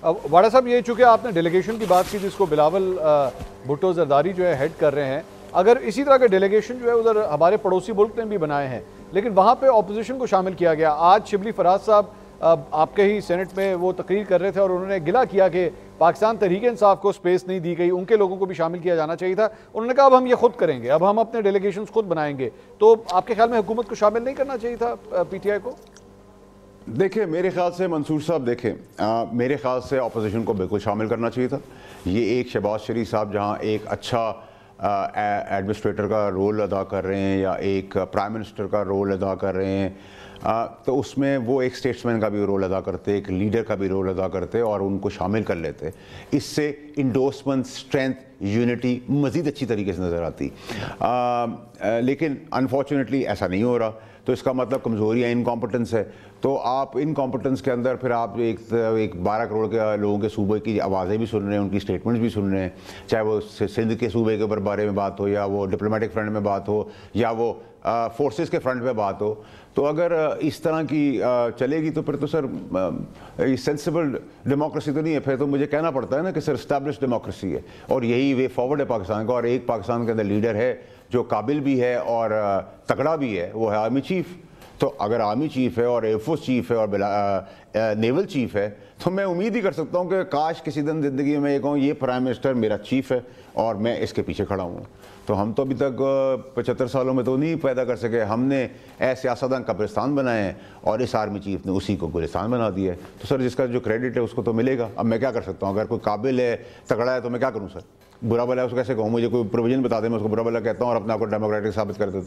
अब वाड़ा साहब, ये चूँकि आपने डेलीगेशन की बात की जिसको बिलावल भुट्टो जरदारी जो है हेड कर रहे हैं, अगर इसी तरह के डेलीगेशन जो है उधर हमारे पड़ोसी मुल्क ने भी बनाए हैं, लेकिन वहाँ पे ऑपोजिशन को शामिल किया गया। आज शिबली फराज साहब आपके ही सेनेट में वो तकरीर कर रहे थे और उन्होंने गिला किया कि पाकिस्तान तहरीक इंसाफ को स्पेस नहीं दी गई, उनके लोगों को भी शामिल किया जाना चाहिए था। उन्होंने कहा अब हम ये खुद करेंगे, अब हम अपने डेलीगेशन खुद बनाएंगे। तो आपके ख्याल में हुकूमत को शामिल नहीं करना चाहिए था PTI को? देखिए, मेरे ख्याल से मंसूर साहब, देखें मेरे ख्याल से अपोजिशन को बिल्कुल शामिल करना चाहिए था। ये एक शहबाज शरीफ साहब जहाँ एक अच्छा एडमिनिस्ट्रेटर का रोल अदा कर रहे हैं या एक प्राइम मिनिस्टर का रोल अदा कर रहे हैं, तो उसमें वो एक स्टेट्समैन का भी रोल अदा करते, एक लीडर का भी रोल अदा करते और उनको शामिल कर लेते। इससे इंडोर्समेंट, स्ट्रेंथ, यूनिटी मज़ीद अच्छी तरीके से नज़र आती। लेकिन अनफॉर्चुनेटली ऐसा नहीं हो रहा, तो इसका मतलब कमज़ोरी है, इनकॉम्पिटेंस है। तो आप इनकॉम्पिटेंस के अंदर फिर आप एक 12 करोड़ के लोगों के सूबे की आवाज़ें भी सुन रहे हैं, उनकी स्टेटमेंट्स भी सुन रहे हैं, चाहे वो सिंध के सूबे के ऊपर बारे में बात हो, या वो डिप्लोमेटिक फ्रंट में बात हो, या वो फोर्सेस के फ्रंट पे बात हो। तो अगर इस तरह की चलेगी तो फिर तो सर सेंसिबल डेमोक्रेसी तो नहीं है, फिर तो मुझे कहना पड़ता है ना कि सर एस्टैब्लिश डेमोक्रेसी है और यही वे फॉरवर्ड है पाकिस्तान का। और एक पाकिस्तान के अंदर लीडर है जो काबिल भी है और तगड़ा भी है, वो है आर्मी चीफ। तो अगर आर्मी चीफ है और एयरफोर्स चीफ है और नेवल चीफ है, तो मैं उम्मीद ही कर सकता हूँ कि काश किसी दिन ज़िंदगी में ये कहूँ ये प्राइम मिनिस्टर मेरा चीफ है और मैं इसके पीछे खड़ा हूँ। तो हम तो अभी तक 75 सालों में तो नहीं पैदा कर सके, हमने ऐसे सियासतदान कब्रिस्तान बनाए हैं और इस आर्मी चीफ ने उसी को गुलिस्तान बना दिया है। तो सर जिसका जो क्रेडिट है उसको तो मिलेगा। अब मैं क्या कर सकता हूँ? अगर कोई काबिल है, तगड़ा है, तो मैं क्या करूँ सर? बुरा भला उसको कैसे कहूँ? मुझे कोई प्रोविजन बता दें, मैं उसको बुरा भला कहता हूँ और अपने आप को डेमोक्रेटिक साबित कर देता हूँ।